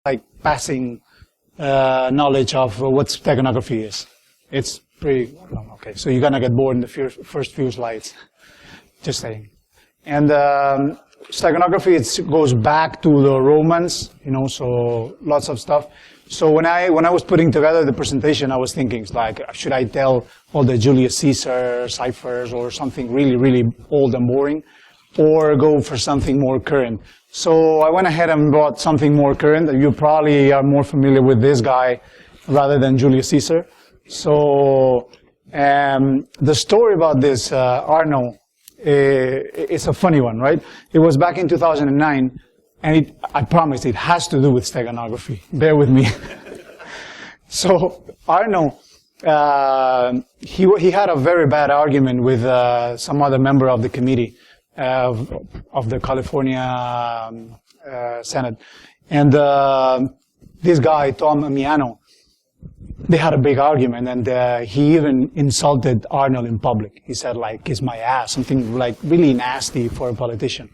like passing knowledge of what steganography is. It's pretty, okay, so you're gonna get bored in the first few slides. Just saying. And steganography, it goes back to the Romans, so lots of stuff. So when I was putting together the presentation, I was thinking, like, should I tell all the Julius Caesar ciphers or something really, really old and boring, or go for something more current? So I went ahead and brought something more current. You probably are more familiar with this guy rather than Julius Caesar. So the story about this Arno, it's a funny one, right? It was back in 2009. And I promise it has to do with steganography. Bear with me. So Arno, he had a very bad argument with some other member of the committee of the California Senate. And this guy, Tom Amiano, they had a big argument, and he even insulted Arnold in public. He said, like, kiss my ass, something like really nasty for a politician.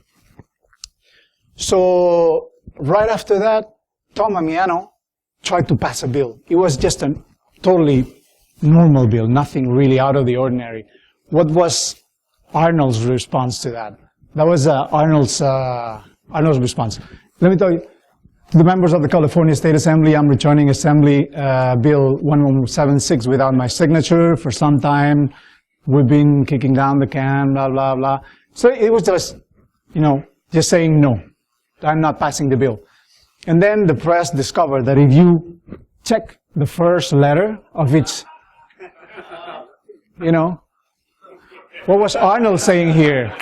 So right after that, Tom Amiano tried to pass a bill. It was just a totally normal bill, nothing really out of the ordinary. What was Arnold's response to that? That was Arnold's response. Let me tell you, the members of the California State Assembly, I'm returning Assembly Bill 1176 without my signature for some time. We've been kicking down the can, blah, blah, blah. So it was just, just saying no. I'm not passing the bill. And then the press discovered that if you check the first letter of each, what was Arnold saying here?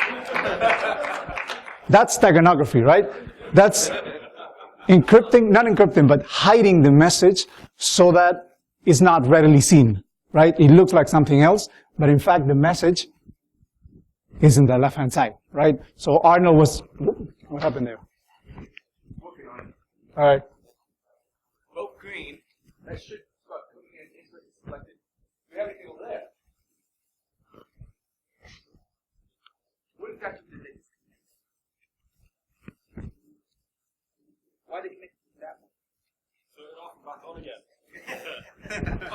That's steganography, right? That's encrypting, not encrypting, but hiding the message so that it's not readily seen, right? It looks like something else, but in fact the message is in the left-hand side, right? So Arnold was, what happened there? All right. Vote green. That should start coming in into it selected. Do we have anything over there? What is that to this? Why they connect that one? Turn it off and back on again.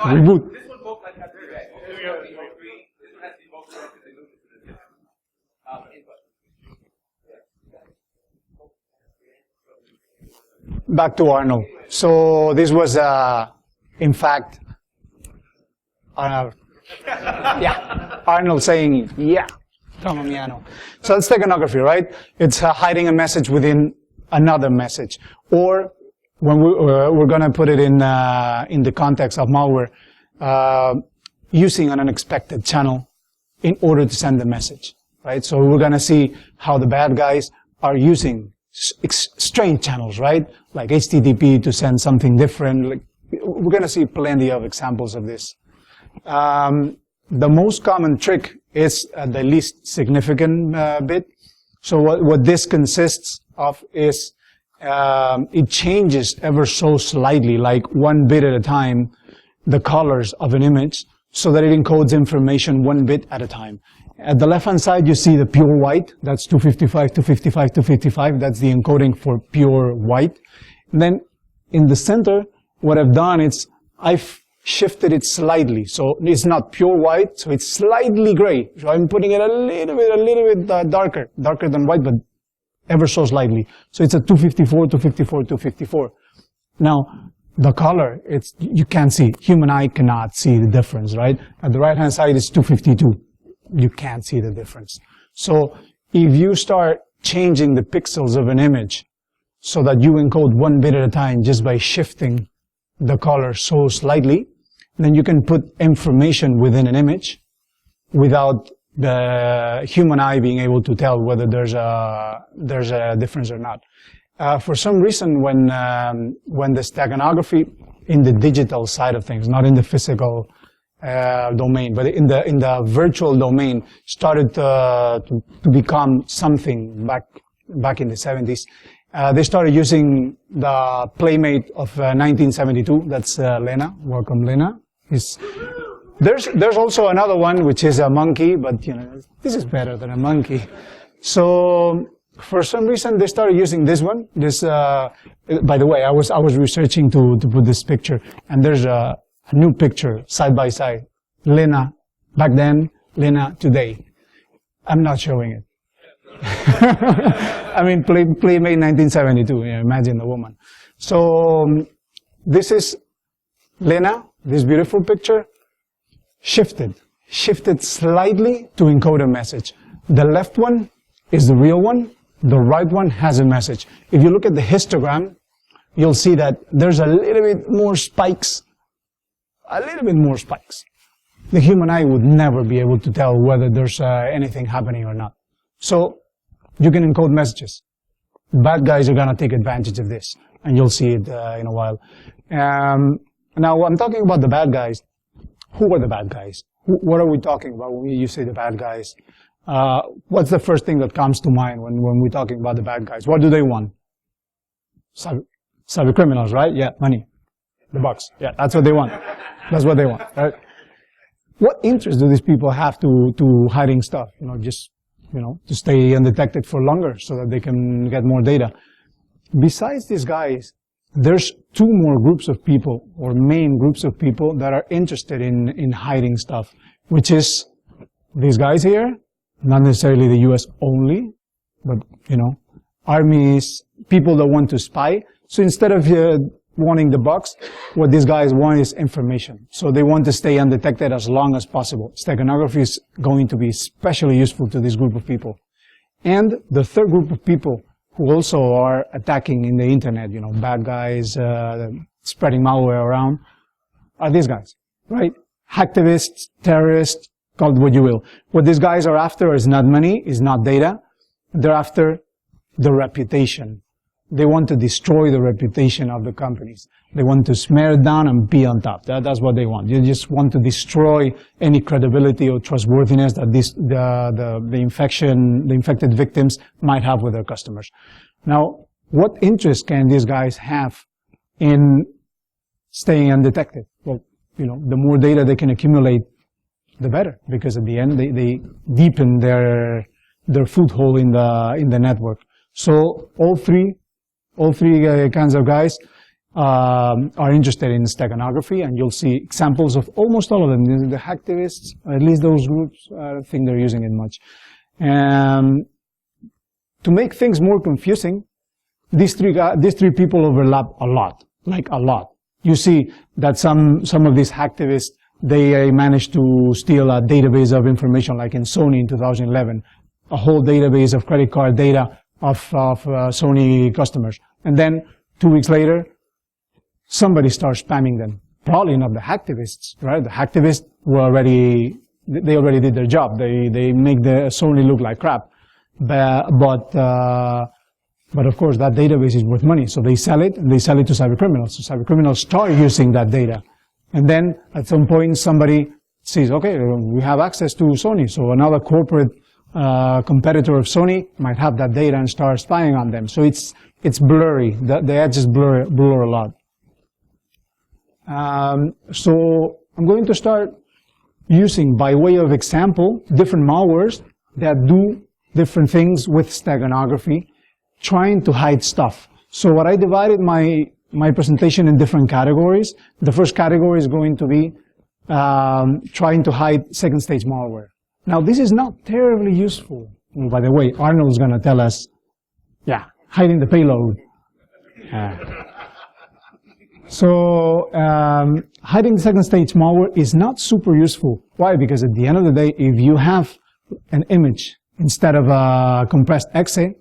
Reboot. This one both has to be red. This one has to be both green. This one has to be both red because they moved it to the different input. Back to Arnold. So this was, in fact, Arnold saying, yeah, Tom Amiano. So it's steganography, right? It's hiding a message within another message. Or when we're going to put it in the context of malware, using an unexpected channel in order to send the message, right? So we're going to see how the bad guys are using strange channels, right? Like HTTP to send something different. Like, we're going to see plenty of examples of this. The most common trick is the least significant bit. So what this consists of is it changes ever so slightly, like 1 bit at a time, the colors of an image, so that it encodes information 1 bit at a time. At the left-hand side, you see the pure white. That's 255, 255, 255. That's the encoding for pure white. And then in the center, what I've done is I've shifted it slightly. So it's not pure white, so it's slightly gray. So I'm putting it a little bit darker than white, but ever so slightly. So it's a 254, 254, 254. Now, the color, you can't see. Human eye cannot see the difference, right? At the right-hand side, it's 252. You can't see the difference. So if you start changing the pixels of an image so that you encode 1 bit at a time just by shifting the color so slightly, then you can put information within an image without the human eye being able to tell whether there's a difference or not. For some reason, when the steganography in the digital side of things, not in the physical domain, but in the virtual domain, started to become something back in the 70s. They started using the Playmate of 1972. That's Lena. Welcome, Lena. There's also another one which is a monkey, but this is better than a monkey. So For some reason, they started using this one. This, by the way, I was researching to put this picture, and there's a new picture side by side. Lena back then, Lena today. I'm not showing it. I mean, Playmate 1972. You know, imagine the woman. So this is Lena. This beautiful picture shifted slightly to encode a message. The left one is the real one. The right one has a message. If you look at the histogram, you'll see that there's a little bit more spikes. A little bit more spikes. The human eye would never be able to tell whether there's anything happening or not. So you can encode messages. Bad guys are going to take advantage of this, and you'll see it in a while. Now, I'm talking about the bad guys. Who are the bad guys? What are we talking about when you say the bad guys? What's the first thing that comes to mind when we're talking about the bad guys? What do they want? Cyber criminals, right? Yeah, money. The bucks. Yeah, that's what they want. That's what they want, right? What interest do these people have to hiding stuff? Just, to stay undetected for longer so that they can get more data. Besides these guys, there's two more groups of people, or main groups of people, that are interested in hiding stuff, which is these guys here, not necessarily the US only, but, armies, people that want to spy. So instead of wanting the bucks, what these guys want is information. So they want to stay undetected as long as possible. Steganography is going to be especially useful to this group of people. And the third group of people who also are attacking in the internet, bad guys, spreading malware around, are these guys, right? Hacktivists, terrorists, call it what you will. What these guys are after is not money, is not data. They're after the reputation. They want to destroy the reputation of the companies. They want to smear it down and be on top. That's what they want. You just want to destroy any credibility or trustworthiness that the infected victims might have with their customers. Now, what interest can these guys have in staying undetected? Well, the more data they can accumulate, the better, because at the end they deepen their foothold in the network. So all three kinds of guys are interested in steganography, and you'll see examples of almost all of them. The hacktivists, at least those groups, I don't think they're using it much. To make things more confusing, these three people overlap a lot, like a lot. You see that some of these hacktivists, they managed to steal a database of information, like in Sony in 2011, a whole database of credit card data of Sony customers. And then 2 weeks later, somebody starts spamming them. Probably not the hacktivists, right? The hacktivists were already did their job. They make the Sony look like crap. But of course that database is worth money. So they sell it, and they sell it to cybercriminals. So cybercriminals start using that data. And then at some point somebody sees, okay, we have access to Sony. So another corporate competitor of Sony might have that data and start spying on them. So it's blurry. The edges blur a lot. So I'm going to start using, by way of example, different malwares that do different things with steganography, trying to hide stuff. So what I divided my presentation in different categories. The first category is going to be trying to hide second stage malware. Now, this is not terribly useful. Well, by the way, Arnold's going to tell us, yeah, hiding the payload. So hiding second stage malware is not super useful. Why? Because at the end of the day, if you have an image instead of a compressed exe,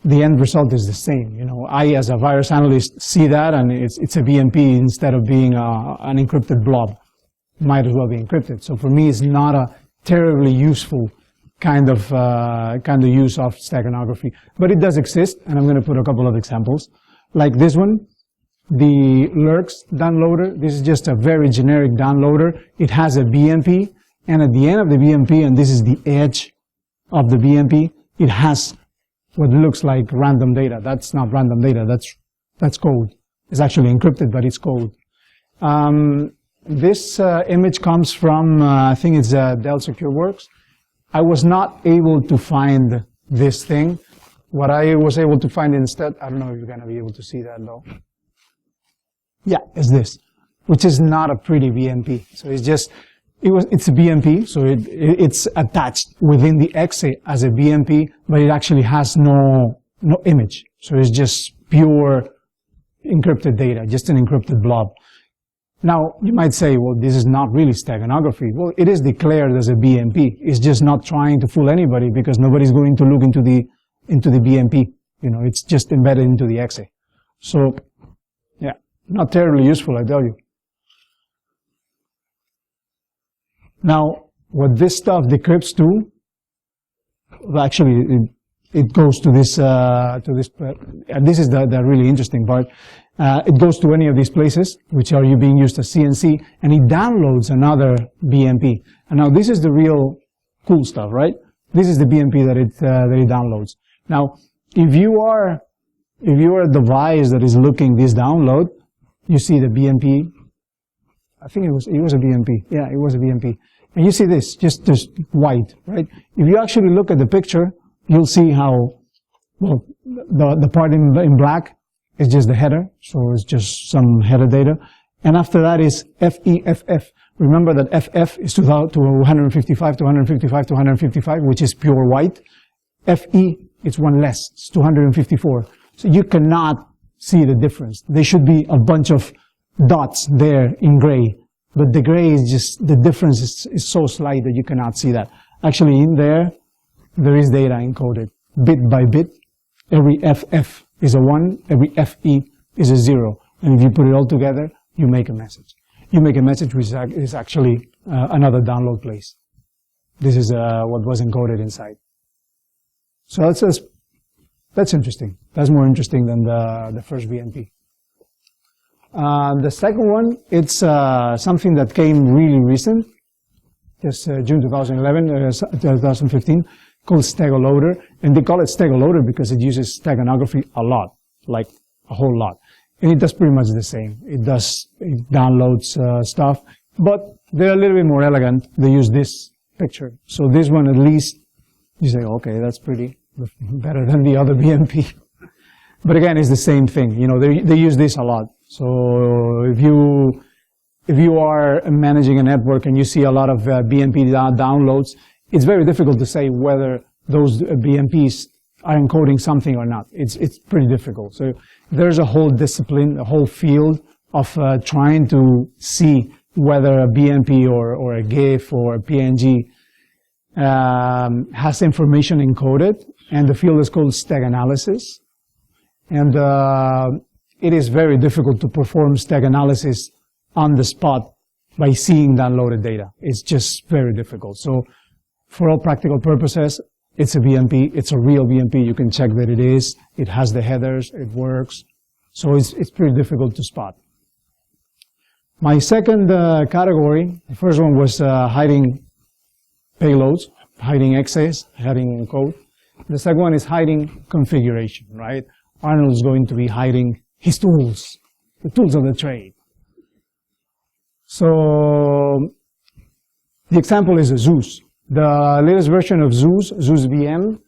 the end result is the same. I, as a virus analyst, see that, and it's a BMP instead of being an encrypted blob. Might as well be encrypted. So for me, it's not a terribly useful kind of use of steganography. But it does exist, and I'm going to put a couple of examples. Like this one, the Lurks downloader. This is just a very generic downloader. It has a BMP, and at the end of the BMP, and this is the edge of the BMP, it has what looks like random data. That's not random data, that's code. It's actually encrypted, but it's code. This image comes from, I think it's Dell SecureWorks. I was not able to find this thing. What I was able to find instead, I don't know if you're going to be able to see that though. Yeah, is this, which is not a pretty BMP. So it's just, it's a BMP, so it's attached within the XA as a BMP, but it actually has no image. So it's just pure encrypted data, just an encrypted blob. Now, you might say, well, this is not really steganography. Well, it is declared as a BMP. It's just not trying to fool anybody because nobody's going to look into the BMP. You know, it's just embedded into the XA. So, yeah, not terribly useful, I tell you. Now, what this stuff decrypts to, well, actually, it goes to this, and this is the really interesting part. It goes to any of these places, which are being used as CNC, and it downloads another BMP. And now this is the real cool stuff, right? This is the BMP that it downloads. Now, if you are a device that is looking this download, you see the BMP. I think it was a BMP. Yeah, it was a BMP. And you see this, just white, right? If you actually look at the picture, you'll see how, well, the part in black is just the header, so it's just some header data. And after that is FEFF. Remember that FF is to 155, to 155, to 155, which is pure white. FE, it's one less, it's 254. So you cannot see the difference. There should be a bunch of dots there in gray. But the gray is just, the difference is so slight that you cannot see that. Actually, in there is data encoded, bit by bit. Every FF is a 1, every FE is a 0. And if you put it all together, you make a message. You make a message which is actually another download place. This is what was encoded inside. So that's interesting. That's more interesting than the first BMP. The second one, it's something that came really recent, just June 2015, called Stegoloader. And they call it Stegoloader because it uses steganography a lot, like a whole lot. And it does pretty much the same. It downloads stuff, but they're a little bit more elegant. They use this picture. So this one, at least, you say, okay, that's pretty better than the other BMP. But again, it's the same thing. You know, they use this a lot. So if you are managing a network and you see a lot of BMP downloads, it's very difficult to say whether those BMPs are encoding something or not. It's pretty difficult. So there's a whole discipline, a whole field of trying to see whether a BMP or a GIF or a PNG has information encoded, and the field is called steganalysis. And it is very difficult to perform steganalysis on the spot by seeing downloaded data. It's just very difficult. So for all practical purposes, it's a BMP. It's a real BMP. You can check that it is. It has the headers. It works. So it's pretty difficult to spot. My second category, the first one was hiding payloads, hiding XAs, hiding code. The second one is hiding configuration, right? Arnold is going to be hiding his tools, the tools of the trade. So the example is Zeus. The latest version of Zeus VM.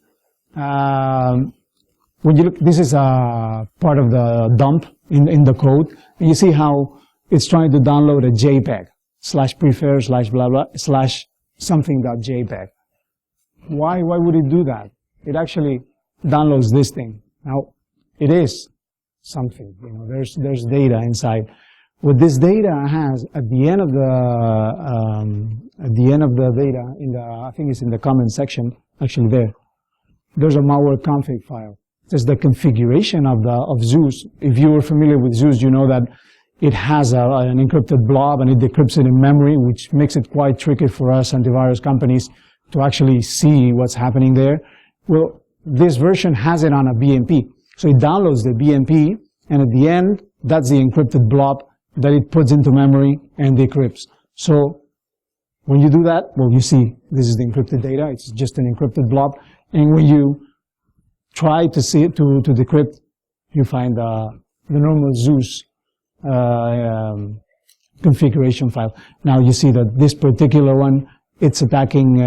When you look, this is a part of the dump in the code, and you see how it's trying to download a JPEG /prefer /blah blah /something.jpg. Why would it do that? It actually downloads this thing. Now, it is something. You know, there's data inside. What this data has at the end of the data in the, I think it's in the comment section, actually there's a malware config file. There's the configuration of Zeus. If you are familiar with Zeus, you know that it has an encrypted blob and it decrypts it in memory, which makes it quite tricky for us antivirus companies to actually see what's happening there. Well, this version has it on a BMP. So it downloads the BMP, and at the end, that's the encrypted blob that it puts into memory and decrypts. So when you do that, well, you see this is the encrypted data. It's just an encrypted blob. And when you try to see it, to decrypt, you find the normal Zeus configuration file. Now you see that this particular one, it's attacking,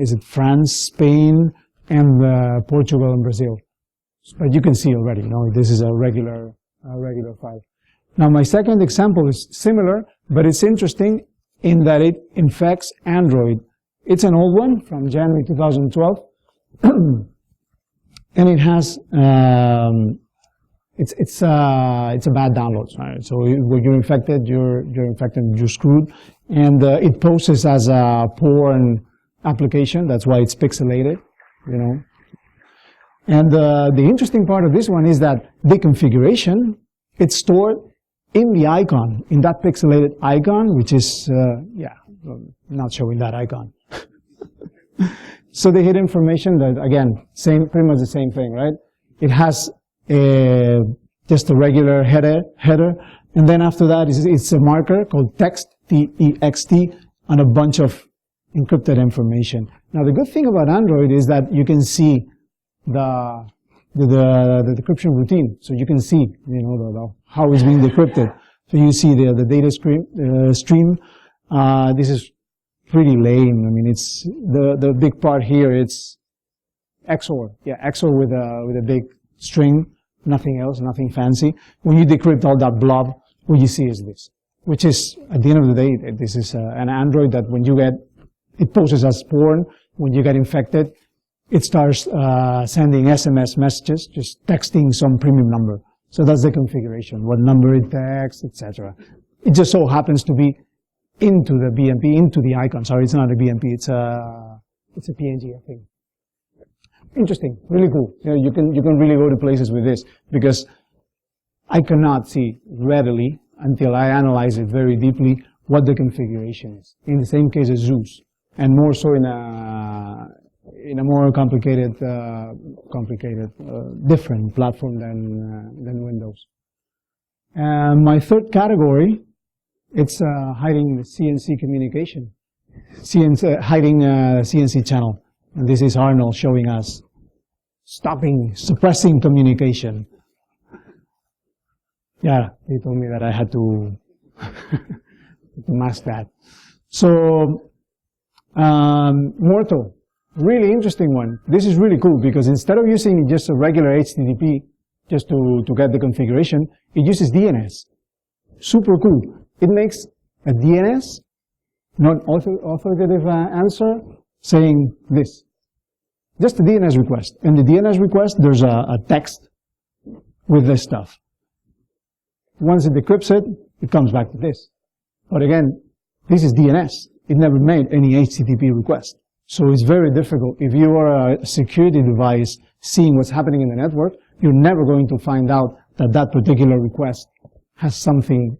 is it France, Spain, and Portugal and Brazil. But you can see already, this is a regular file. Now my second example is similar, but it's interesting in that it infects Android. It's an old one from January 2012, and it has it's a bad download. Right? So when you're infected, you're screwed, and it poses as a porn application. That's why it's pixelated, And the interesting part of this one is that the configuration, it's stored in the icon, in that pixelated icon, which is, not showing that icon. So they hid information that, again, pretty much the same thing, right? It has just a regular header, and then after that it's a marker called text, T-E-X-T, and a bunch of encrypted information. Now the good thing about Android is that you can see the decryption routine, so you can see, how it's being decrypted. So you see the data stream. This is pretty lame. I mean, it's the big part here. It's XOR, XOR with a big string, nothing else, nothing fancy. When you decrypt all that blob, what you see is this, which is at the end of the day, this is an Android that when you get, it poses as porn. When you get infected, it starts sending SMS messages, just texting some premium number. So that's the configuration, what number it texts, etc. It just so happens to be into the BMP, into the icon. Sorry, it's not a BMP, it's a PNG, I think. Interesting, really cool. You can really go to places with this, because I cannot see readily, until I analyze it very deeply, what the configuration is. In the same case as Zeus, and more so in a more complicated, different platform than Windows. My third category, it's hiding the CNC communication, hiding CNC channel. And this is Arnold showing us suppressing communication. Yeah, he told me that I had to mask that. So, Morto. Really interesting one. This is really cool because instead of using just a regular HTTP just to get the configuration, it uses DNS. Super cool. It makes a DNS, non-authoritative answer, saying this. Just a DNS request. In the DNS request, there's a text with this stuff. Once it decrypts it, it comes back to this. But again, this is DNS. It never made any HTTP request. So it's very difficult. If you are a security device seeing what's happening in the network, you're never going to find out that that particular request has something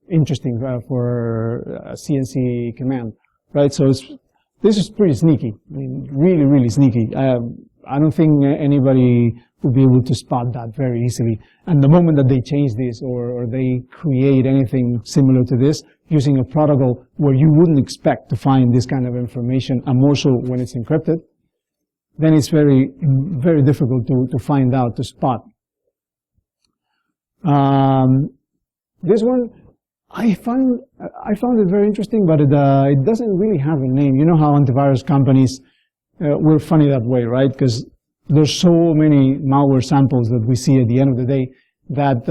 interesting for a CNC command, right? So this is pretty sneaky. I mean, really, really sneaky. I don't think anybody would be able to spot that very easily. And the moment that they change this or they create anything similar to this, using a protocol where you wouldn't expect to find this kind of information, and more so when it's encrypted, then it's very, very difficult to find out, to spot. This one, I found it very interesting, but it doesn't really have a name. You know how antivirus companies were funny that way, right? Because there's so many malware samples that we see at the end of the day that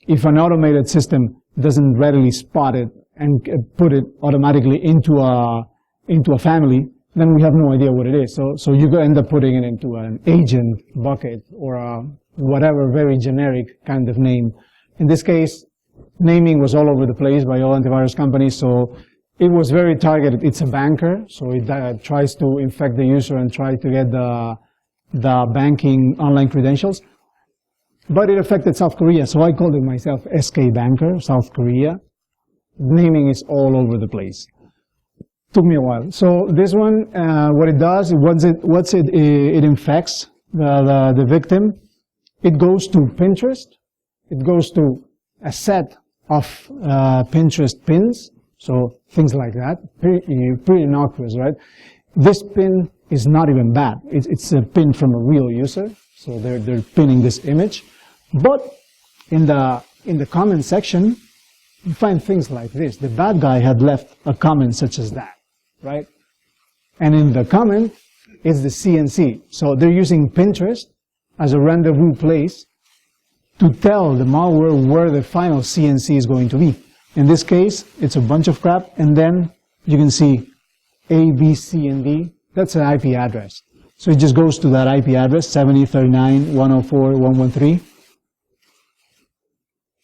if an automated system doesn't readily spot it and put it automatically into a family, then we have no idea what it is. So you end up putting it into an agent bucket or a whatever very generic kind of name. In this case, naming was all over the place by all antivirus companies, so it was very targeted. It's a banker, so it tries to infect the user and try to get the banking online credentials. But it affected South Korea, so I called it myself SK Banker, South Korea. Naming is all over the place. Took me a while. So this one, what it does, it infects the victim. It goes to Pinterest. It goes to a set of Pinterest pins, so things like that. Pretty innocuous, right? This pin is not even bad. It's a pin from a real user, so they're pinning this image. But in the comment section, you find things like this. The bad guy had left a comment such as that, right? And in the comment is the CNC. So they're using Pinterest as a rendezvous place to tell the malware where the final CNC is going to be. In this case, it's a bunch of crap, and then you can see A, B, C, and D. That's an IP address. So it just goes to that IP address, 70.39.104.113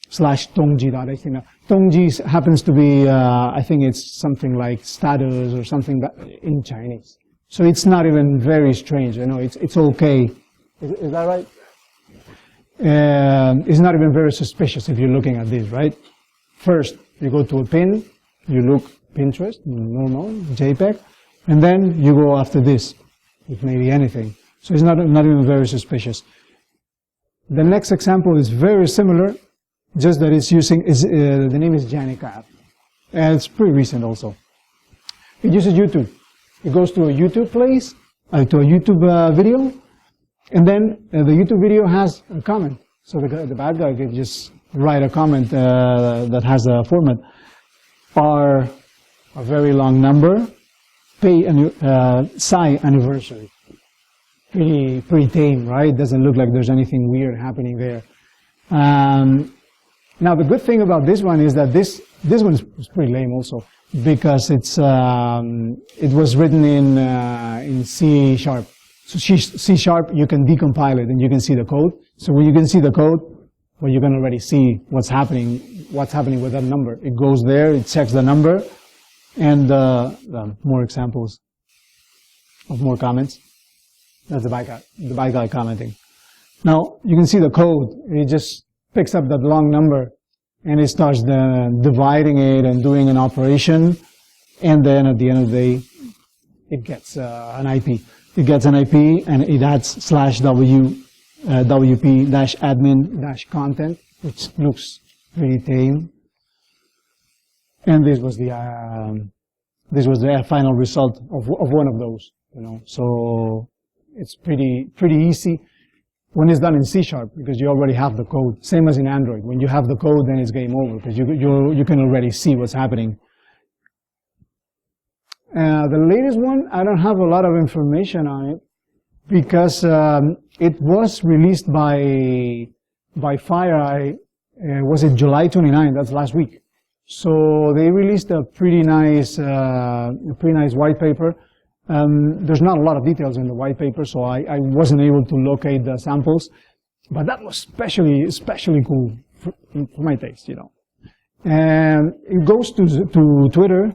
/tongji.html. Now, Tongji happens to be, I think it's something like status or something in Chinese. So it's not even very strange. You know, it's okay. Is that right? It's not even very suspicious if you're looking at this, right? First, you go to a pin, you look Pinterest, normal, JPEG, and then you go after this, with maybe anything. So it's not even very suspicious. The next example is very similar, just that it's using, the name is Janica, and it's pretty recent also. It uses YouTube. It goes to a YouTube place, to a YouTube video, and then the YouTube video has a comment. So the bad guy can just write a comment that has a format. Or a very long number, Psi anniversary. Pretty tame, right? Doesn't look like there's anything weird happening there. Now the good thing about this one is that this one is pretty lame also, because it was written in C#. So C#, you can decompile it and you can see the code. So when you can see the code, well, you can already see what's happening with that number. It goes there, it checks the number, and more examples of more comments. That's the bad guy commenting. Now, you can see the code. It just picks up that long number, and it starts dividing it and doing an operation, and then at the end of the day, it gets an IP. It gets an IP, and it adds /wp-admin-content, which looks pretty tame. And this was the final result of one of those. You know, so it's pretty easy when it's done in C#, because you already have the code. Same as in Android. When you have the code, then it's game over, because you can already see what's happening. The latest one, I don't have a lot of information on it, because it was released by FireEye, was it July 29? That's last week. So they released a pretty nice white paper. There's not a lot of details in the white paper, so I wasn't able to locate the samples, but that was especially cool for my taste, you know. And it goes to Twitter,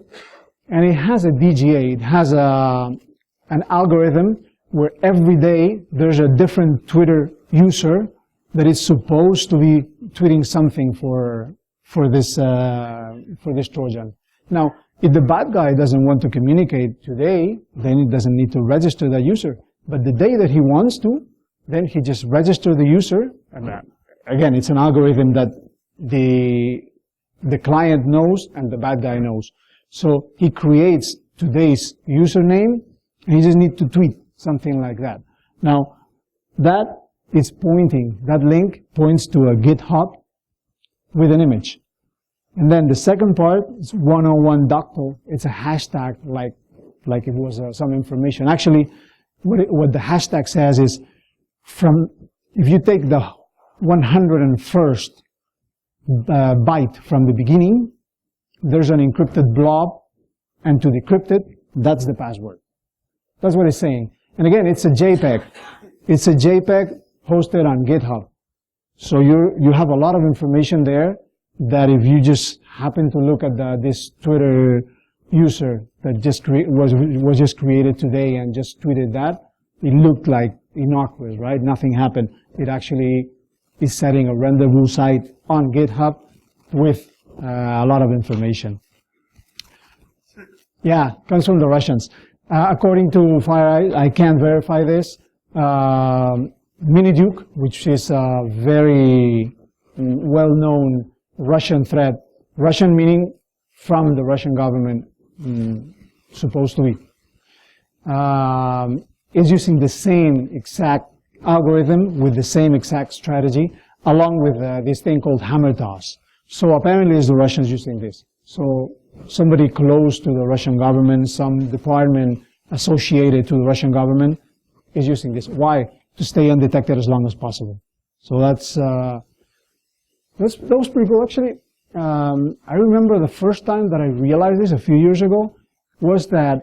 and it has a DGA. It has an algorithm where every day there's a different Twitter user that is supposed to be tweeting something for this Trojan. Now, if the bad guy doesn't want to communicate today, then he doesn't need to register that user. But the day that he wants to, then he just registers the user. And again, it's an algorithm that the client knows and the bad guy knows. So he creates today's username, and he just needs to tweet something like that. Now, that link points to a GitHub with an image. And then the second part is 101 doctor. It's a hashtag like it was some information. Actually, what the hashtag says is, if you take the 101st byte from the beginning, there's an encrypted blob, and to decrypt it, that's the password. That's what it's saying. And again, it's a JPEG. It's a JPEG hosted on GitHub. So you have a lot of information there that if you just happen to look at this Twitter user that was just created today and just tweeted that, it looked like innocuous, right? Nothing happened. It actually is setting a rendezvous site on GitHub with a lot of information. Yeah, comes from the Russians. According to FireEye, I can't verify this. Miniduke, which is a very well-known Russian threat, Russian meaning from the Russian government, supposed to be, is using the same exact algorithm with the same exact strategy, along with this thing called hammer toss. So apparently it's the Russians using this. So somebody close to the Russian government, some department associated to the Russian government is using this. Why? to stay undetected as long as possible. So that was pretty cool. Actually, I remember the first time that I realized this a few years ago was that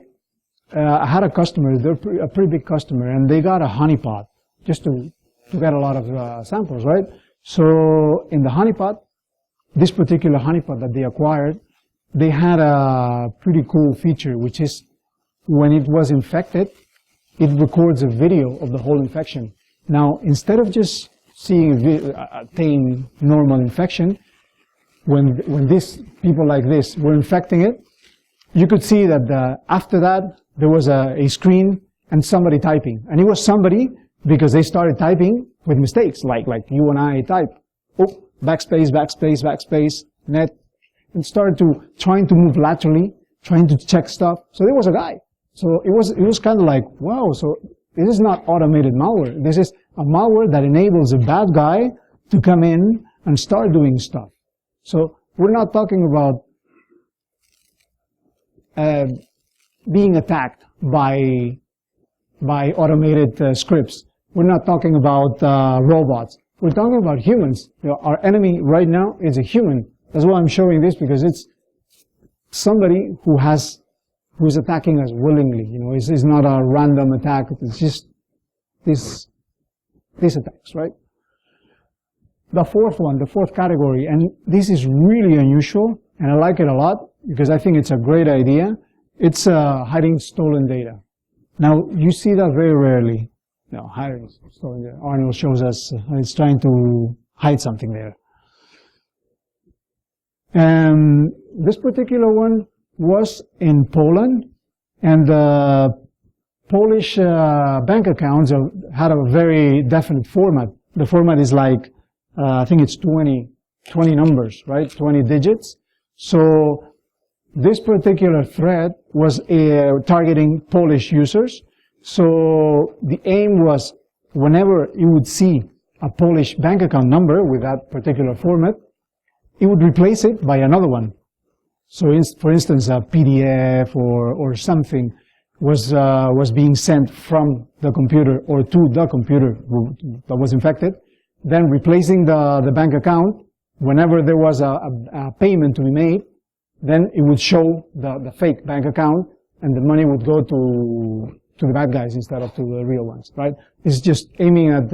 I had a customer, they're a pretty big customer, and they got a honeypot just to get a lot of samples, right? So in the honeypot, this particular honeypot that they acquired, they had a pretty cool feature, which is when it was infected, it records a video of the whole infection. Now, instead of just seeing a tame, normal infection, when these people like this were infecting it, you could see that after that, there was a screen and somebody typing. And it was somebody because they started typing with mistakes, like you and I type. Oh, backspace, backspace, backspace, net, and started trying to move laterally, trying to check stuff. So there was a guy. So it was kind of like, wow, so this is not automated malware. This is a malware that enables a bad guy to come in and start doing stuff. So we're not talking about being attacked by automated scripts. We're not talking about robots. We're talking about humans. You know, our enemy right now is a human. That's why I'm showing this, because it's somebody who's attacking us willingly. You know, it's not a random attack. It's just these attacks, right? The fourth category, and this is really unusual, and I like it a lot because I think it's a great idea. It's hiding stolen data. Now, you see that very rarely. No, hiding stolen data. Arnold shows us it's trying to hide something there. This particular one was in Poland, and Polish bank accounts had a very definite format. The format is like, I think it's 20 numbers, right? 20 digits. So this particular thread was targeting Polish users. So the aim was, whenever you would see a Polish bank account number with that particular format, it would replace it by another one. So for instance, a PDF or something was being sent from the computer or to the computer that was infected, then replacing the bank account. Whenever there was a payment to be made, then it would show the fake bank account, and the money would go to the bad guys instead of to the real ones, right? It's just aiming at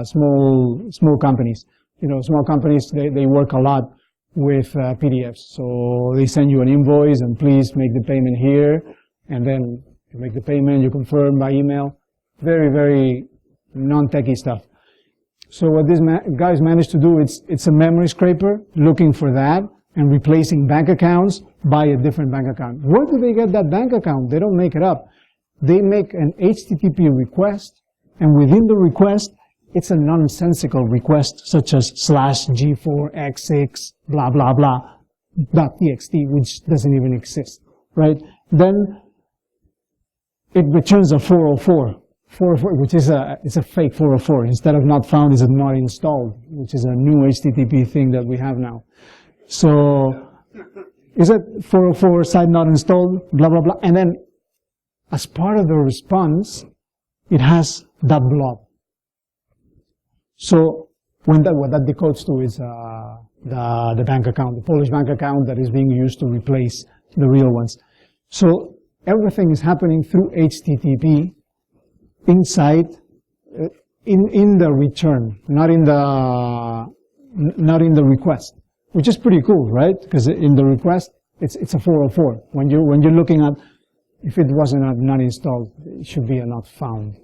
small companies. You know, small companies, they work a lot with PDFs. So they send you an invoice and please make the payment here, and then you make the payment, you confirm by email. Very, very non-techie stuff. So what these guys managed to do, it's a memory scraper looking for that and replacing bank accounts by a different bank account. Where do they get that bank account? They don't make it up. They make an HTTP request, and within the request, it's a nonsensical request such as /G4X6 blah blah blah .txt, which doesn't even exist, right? Then it returns a 404, which is it's a fake 404. Instead of not found, it's not installed, which is a new HTTP thing that we have now. So is it 404 site not installed, blah blah blah, and then as part of the response, it has that blob. So what that decodes to is the bank account, the Polish bank account that is being used to replace the real ones. So everything is happening through HTTP inside, in the return, not in the request, which is pretty cool, right? Because in the request, it's a 404. When you're looking at, if it wasn't not installed, it should be a not found.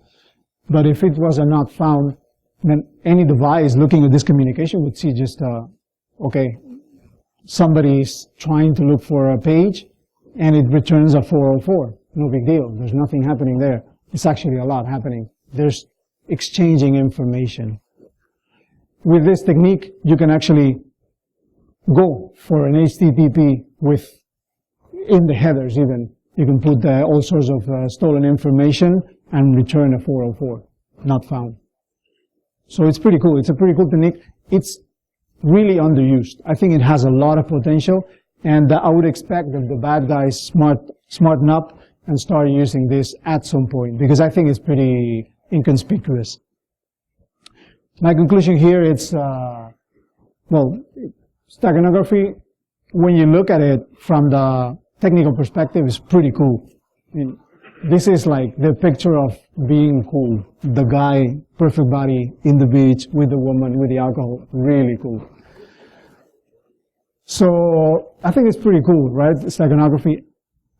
But if it was a not found, then any device looking at this communication would see just, okay, somebody's trying to look for a page, and it returns a 404. No big deal. There's nothing happening there. It's actually a lot happening. There's exchanging information. With this technique, you can actually go for an HTTP in the headers even. You can put all sorts of stolen information and return a 404, not found. So it's pretty cool. It's a pretty cool technique. It's really underused. I think it has a lot of potential, and I would expect that the bad guys smarten up and start using this at some point, because I think it's pretty inconspicuous. My conclusion here is, well, steganography, when you look at it from the technical perspective, is pretty cool. I mean, this is like the picture of being cool. The guy, perfect body, in the beach, with the woman, with the alcohol, really cool. So I think it's pretty cool, right, steganography,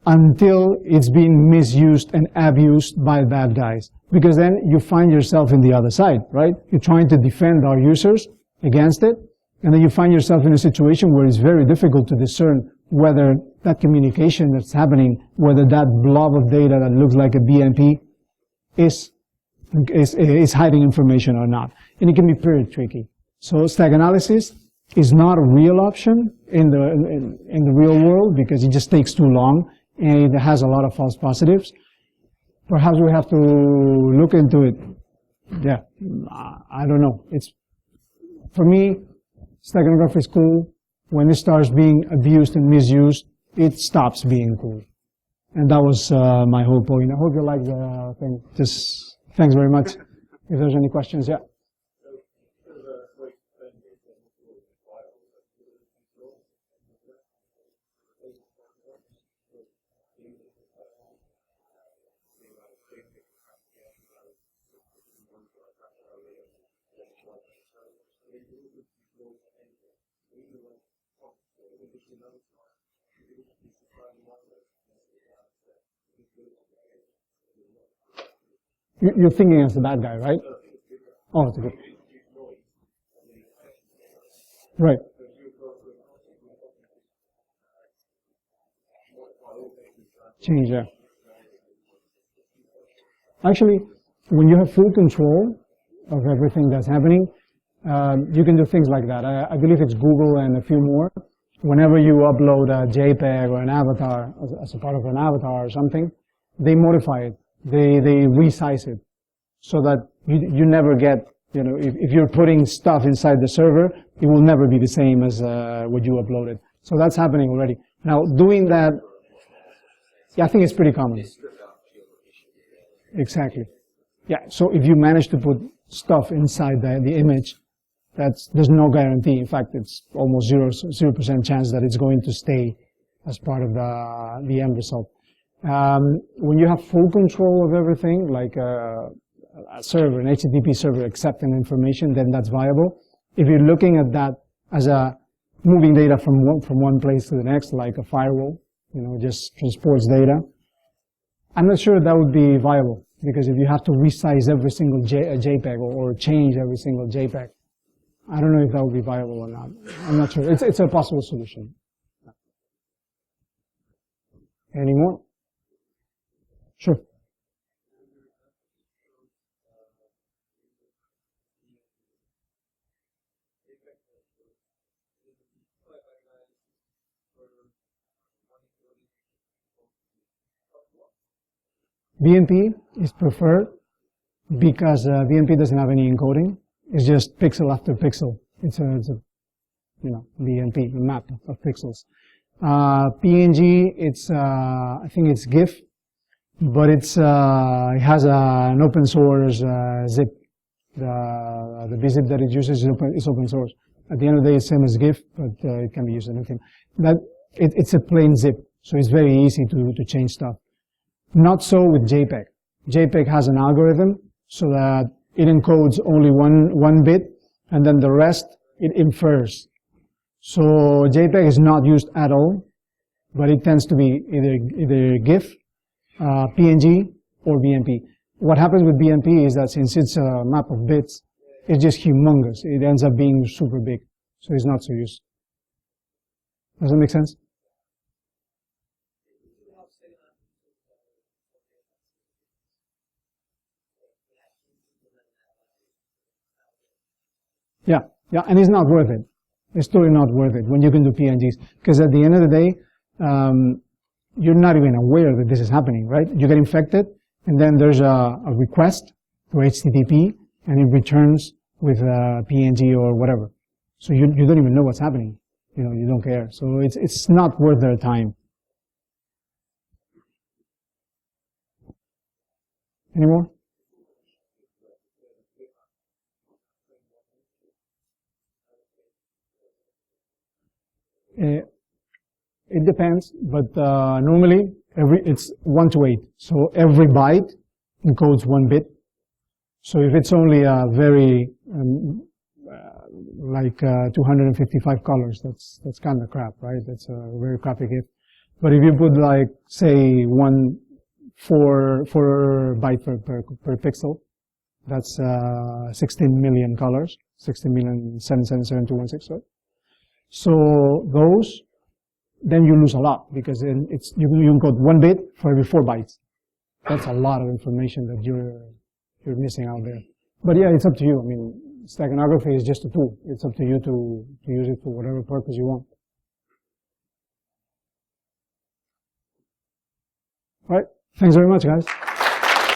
until it's being misused and abused by bad guys. Because then you find yourself in the other side, right? You're trying to defend our users against it, and then you find yourself in a situation where it's very difficult to discern whether that communication that's happening, whether that blob of data that looks like a BMP is hiding information or not. And it can be pretty tricky. So stack analysis is not a real option in the real world because it just takes too long and it has a lot of false positives. Perhaps we have to look into it. Yeah, I don't know. For me, steganography is cool. When it starts being abused and misused, it stops being cool. And that was my whole point. I hope you like the thing. Just thanks very much. If there's any questions, yeah. You're thinking as the bad guy, right? Oh, that's good. Right. Change, yeah. Actually, when you have full control of everything that's happening, you can do things like that. I believe it's Google and a few more. Whenever you upload a JPEG or an avatar as a part of an avatar or something, they modify it. They resize it so that you never get, you know, if you're putting stuff inside the server, it will never be the same as what you uploaded. So that's happening already. Now, doing that, yeah, I think it's pretty common. Exactly. Yeah, so if you manage to put stuff inside the image, there's no guarantee. In fact, it's almost 0% chance that it's going to stay as part of the end result. When you have full control of everything, like a server, an HTTP server accepting information, then that's viable. If you're looking at that as a moving data from one place to the next, like a firewall, you know, just transports data, I'm not sure that would be viable, because if you have to resize every single JPEG or change every single JPEG, I don't know if that would be viable or not. I'm not sure. It's a possible solution. Any more? Sure. BMP is preferred because BMP doesn't have any encoding. It's just pixel after pixel. It's a you know, BMP, a map of pixels. PNG, I think it's GIF, but it has an open source zip. The bzip that it uses is open source. At the end of the day, it's same as GIF, but it can be used in anything. It's a plain zip, so it's very easy to change stuff. Not so with JPEG. JPEG has an algorithm so that it encodes only one bit, and then the rest it infers. So JPEG is not used at all, but it tends to be either GIF, PNG, or BMP. What happens with BMP is that since it's a map of bits, it's just humongous. It ends up being super big, so it's not so used. Does that make sense? Yeah, and it's not worth it. It's totally not worth it when you can do PNGs. Because at the end of the day, you're not even aware that this is happening, right? You get infected, and then there's a request to HTTP, and it returns with a PNG or whatever. So you don't even know what's happening. You know, you don't care. So it's not worth their time. Any more? It depends, but normally it's 1 to 8. So every byte encodes 1 bit. So if it's only a very like 255 colors, that's kind of crap, right? That's a very crappy gift. But if you put like say 4 byte per pixel, that's 16 million colors, 16,777,216, right? So those, then you lose a lot because then you encode 1 bit for every 4 bytes. That's a lot of information that you're missing out there. But yeah, it's up to you. I mean, steganography is just a tool. It's up to you to use it for whatever purpose you want. All right. Thanks very much, guys.